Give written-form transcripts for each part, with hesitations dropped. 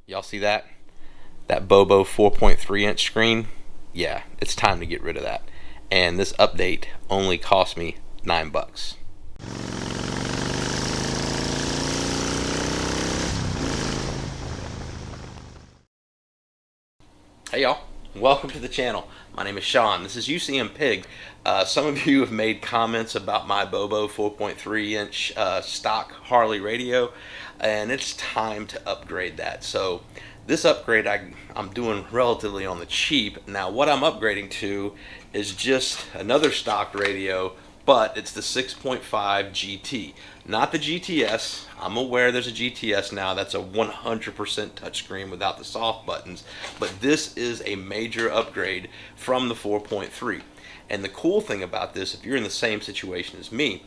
Y'all see that? That Bobo 4.3 inch screen? Yeah, it's time to get rid of that. And this update only cost me $9. Hey y'all, welcome to the channel. My name is Sean. This is UCM Pig. Some of you have made comments about my Bobo 4.3 inch stock Harley radio, and it's time to upgrade that. So this upgrade I'm doing relatively on the cheap. Now what I'm upgrading to is just another stock radio, but it's the 6.5 GT, not the GTS. I'm aware there's a GTS now that's a 100% touchscreen without the soft buttons, but this is a major upgrade from the 4.3. And the cool thing about this, if you're in the same situation as me,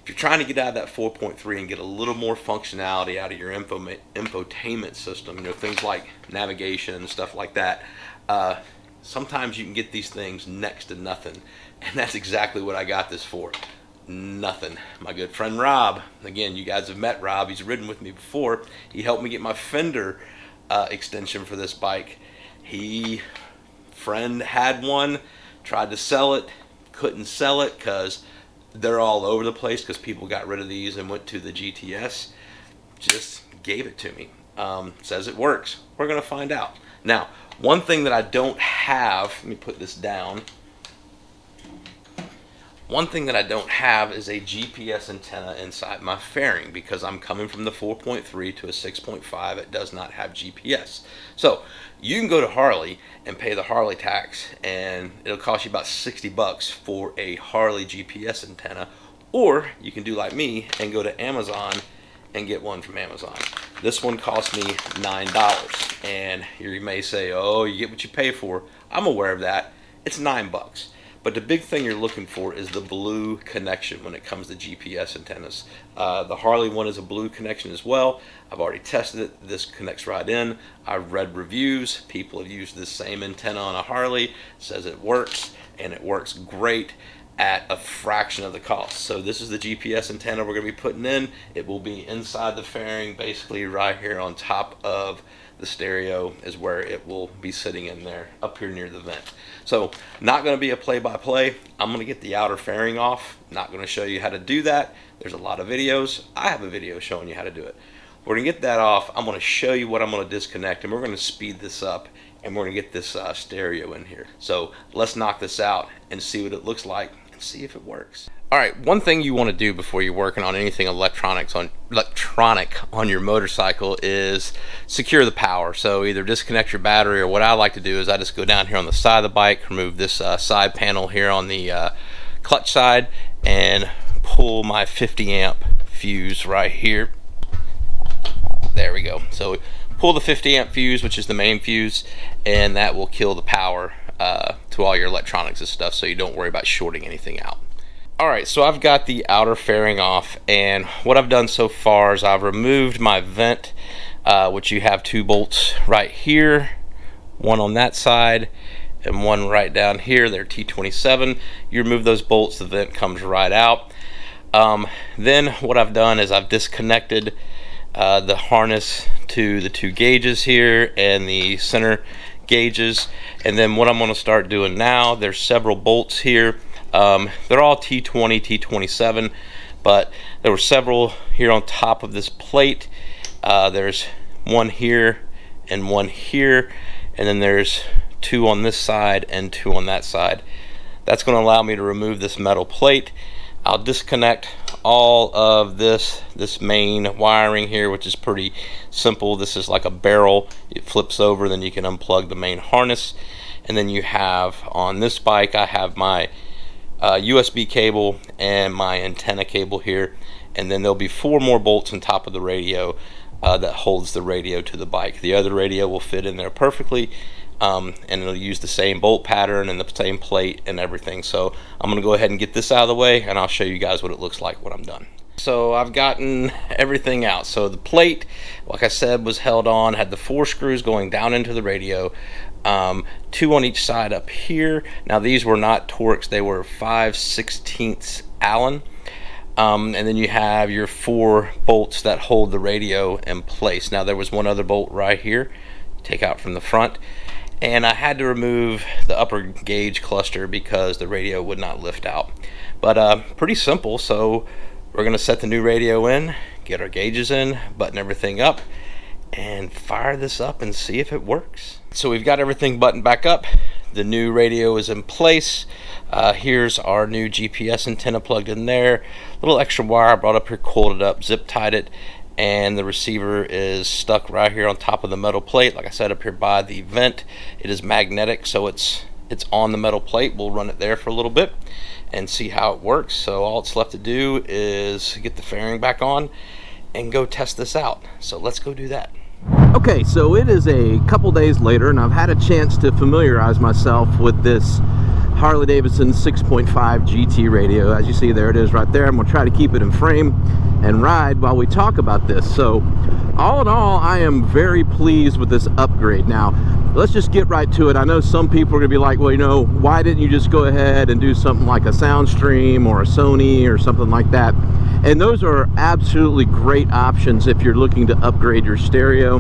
if you're trying to get out of that 4.3 and get a little more functionality out of your infotainment system, things like navigation and stuff like that, sometimes you can get these things next to nothing, and that's exactly what I got this for. Nothing. My good friend Rob, again, you guys have met Rob, he's ridden with me before. He helped me get my fender extension for this bike. Friend had one, tried to sell it, couldn't sell it because they're all over the place because people got rid of these and went to the GTS. Just gave it to me. Says it works. We're going to find out. Now, one thing that I don't have, let me put this down. One thing that I don't have is a GPS antenna inside my fairing because I'm coming from the 4.3 to a 6.5. It does not have GPS. So you can go to Harley and pay the Harley tax, and it'll cost you about $60 for a Harley GPS antenna, or you can do like me and go to Amazon and get one from Amazon. This one cost me $9, and you may say, oh, you get what you pay for. I'm aware of that. It's $9. But the big thing you're looking for is the blue connection when it comes to GPS antennas. The Harley one is a blue connection as well. I've already tested it. This connects right in. I've read reviews. People have used this same antenna on a Harley. It says it works, and it works great at a fraction of the cost. So this is the GPS antenna we're going to be putting in. It will be inside the fairing, basically right here on top of the stereo is where it will be sitting in there, up here near the vent. So not going to be a play-by-play. I'm going to get the outer fairing off. Not going to show you how to do that. There's a lot of videos. I have a video showing you how to do it. We're going to get that off. I'm going to show you what I'm going to disconnect, and we're going to speed this up, and we're going to get this stereo in here. So let's knock this out and see what it looks like and see if it works. All right, one thing you want to do before you're working on anything electronic on your motorcycle is secure the power. So either disconnect your battery, or what I like to do is I just go down here on the side of the bike, remove this side panel here on the clutch side, and pull my 50 amp fuse right here. There we go. So pull the 50 amp fuse, which is the main fuse, and that will kill the power to all your electronics and stuff, so you don't worry about shorting anything out. Alright, so I've got the outer fairing off, and what I've done so far is I've removed my vent, which you have two bolts right here, one on that side and one right down here. They're T27. You remove those bolts, the vent comes right out. Then what I've done is I've disconnected the harness to the two gauges here and the center gauges, and then what I'm going to start doing now, there's several bolts here. They're all T20, T27, but there were several here on top of this plate. There's one here and one here, and then there's two on this side and two on that side. That's going to allow me to remove this metal plate. I'll disconnect all of this main wiring here, which is pretty simple. This is like a barrel. It flips over, then you can unplug the main harness, and then you have on this bike, I have my USB cable and my antenna cable here, and then there'll be 4 more bolts on top of the radio that holds the radio to the bike. The other radio will fit in there perfectly, and it'll use the same bolt pattern and the same plate and everything. So I'm going to go ahead and get this out of the way, and I'll show you guys what it looks like when I'm done. So I've gotten everything out. So the plate, like I said, was held on, had the 4 screws going down into the radio, 2 on each side up here. Now these were not Torx, they were 5/16 Allen. and then you have your 4 bolts that hold the radio in place. Now there was one other bolt right here, take out from the front, and I had to remove the upper gauge cluster because the radio would not lift out. But pretty simple. So we're going to set the new radio in, get our gauges in, button everything up, and fire this up and see if it works. So we've got everything buttoned back up. The new radio is in place. Here's our new GPS antenna plugged in there. Little extra wire I brought up here, coiled it up, zip tied it, and the receiver is stuck right here on top of the metal plate. Like I said, up here by the vent. It is magnetic, so it's on the metal plate. We'll run it there for a little bit and see how it works. So all it's left to do is get the fairing back on and go test this out. So let's go do that. Okay, so it is a couple days later, and I've had a chance to familiarize myself with this Harley Davidson 6.5 GT radio. As you see, there it is right there. I'm going to try to keep it in frame and ride while we talk about this. So all in all, I am very pleased with this upgrade. Now, let's just get right to it. I know some people are going to be like, well, you know, why didn't you just go ahead and do something like a Soundstream or a Sony or something like that? And those are absolutely great options if you're looking to upgrade your stereo.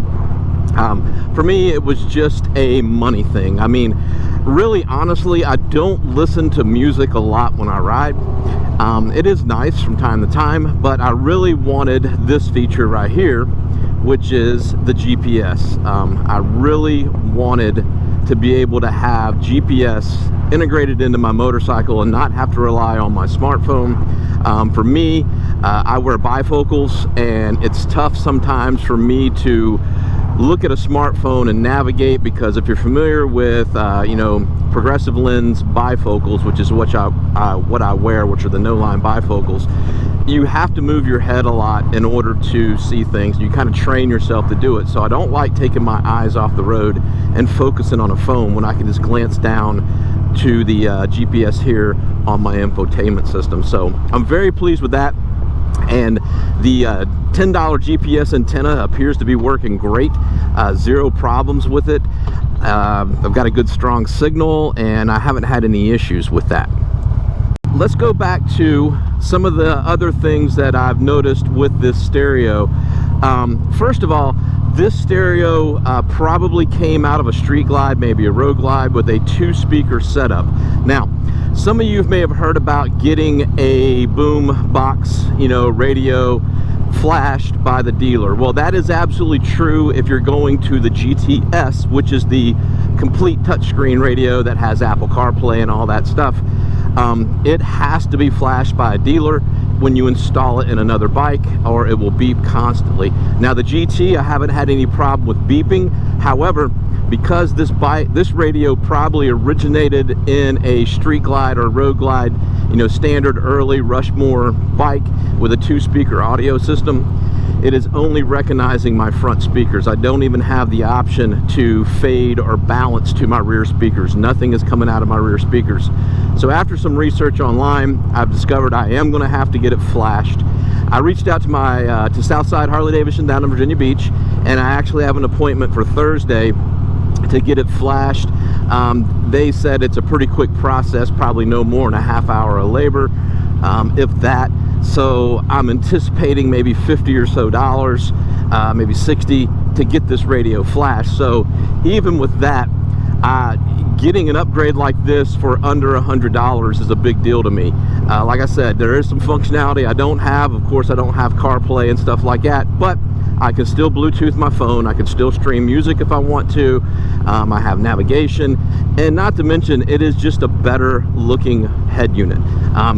For me, it was just a money thing. I mean, really, honestly, I don't listen to music a lot when I ride. It is nice from time to time, but I really wanted this feature right here, which is the GPS. I really wanted to be able to have GPS integrated into my motorcycle and not have to rely on my smartphone. For me, I wear bifocals, and it's tough sometimes for me to look at a smartphone and navigate, because if you're familiar with you know, progressive lens bifocals, which is what I wear, which are the no-line bifocals, you have to move your head a lot in order to see things. You kind of train yourself to do it. So I don't like taking my eyes off the road and focusing on a phone when I can just glance down to the GPS here on my infotainment system. So I'm very pleased with that. And the $10 GPS antenna appears to be working great. Zero problems with it. I've got a good strong signal, and I haven't had any issues with that. Let's go back to some of the other things that I've noticed with this stereo. First of all, this stereo probably came out of a Street Glide, maybe a Road Glide, with a 2-speaker setup. Now, some of you may have heard about getting a boom box, you know, radio flashed by the dealer. Well, that is absolutely true if you're going to the GTS, which is the complete touchscreen radio that has Apple CarPlay and all that stuff. It has to be flashed by a dealer when you install it in another bike, or it will beep constantly. Now, the GT, I haven't had any problem with beeping. However, because this radio probably originated in a Street Glide or Road Glide, you know, standard early Rushmore bike with a 2-speaker audio system, it is only recognizing my front speakers. I don't even have the option to fade or balance to my rear speakers. Nothing is coming out of my rear speakers. So after some research online, I've discovered I am going to have to get it flashed. I reached out to my to Southside Harley Davidson down in Virginia Beach, and I actually have an appointment for Thursday to get it flashed. They said it's a pretty quick process, probably no more than a half hour of labor, if that. So I'm anticipating maybe $50 or so, maybe 60, to get this radio flashed. So even with that, getting an upgrade like this for under $100 is a big deal to me. Like I said, there is some functionality I don't have. Of course, I don't have CarPlay and stuff like that, but I can still Bluetooth my phone. I can still stream music if I want to. I have navigation, and not to mention, it is just a better looking head unit.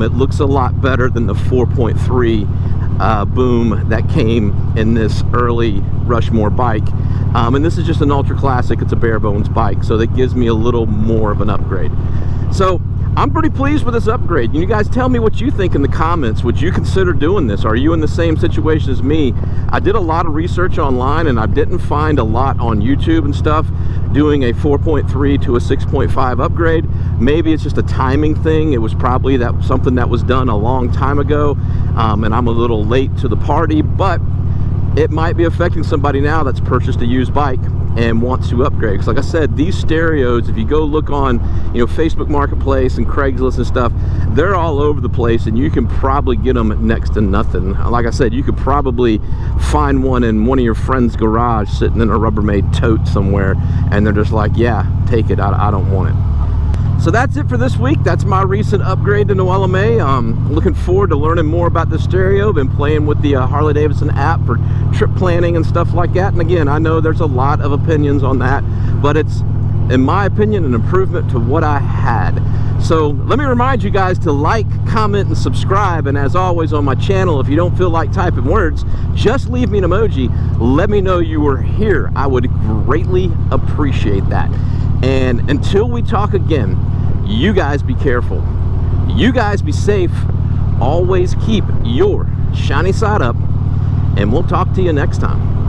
It looks a lot better than the 4.3 boom that came in this early Rushmore bike. And this is just an ultra classic. It's a bare bones bike, so that gives me a little more of an upgrade. So I'm pretty pleased with this upgrade. You guys tell me what you think in the comments. Would you consider doing this? Are you in the same situation as me? I did a lot of research online, and I didn't find a lot on YouTube and stuff doing a 4.3 to a 6.5 upgrade. Maybe it's just a timing thing. It was probably something that was done a long time ago, and I'm a little late to the party, but it might be affecting somebody now that's purchased a used bike and want to upgrade. Because like I said, these stereos, if you go look on, you know, Facebook Marketplace and Craigslist and stuff, they're all over the place, and you can probably get them at next to nothing. Like I said, you could probably find one in one of your friend's garage sitting in a Rubbermaid tote somewhere, and they're just like, yeah, take it, I don't want it. So that's it for this week. That's my recent upgrade to Noella May. Looking forward to learning more about the stereo. Been playing with the Harley Davidson app for trip planning and stuff like that. And again, I know there's a lot of opinions on that, but it's, in my opinion, an improvement to what I had. So let me remind you guys to like, comment, and subscribe. And as always on my channel, if you don't feel like typing words, just leave me an emoji. Let me know you were here. I would greatly appreciate that. And until we talk again, you guys be careful. You guys be safe. Always keep your shiny side up. And we'll talk to you next time.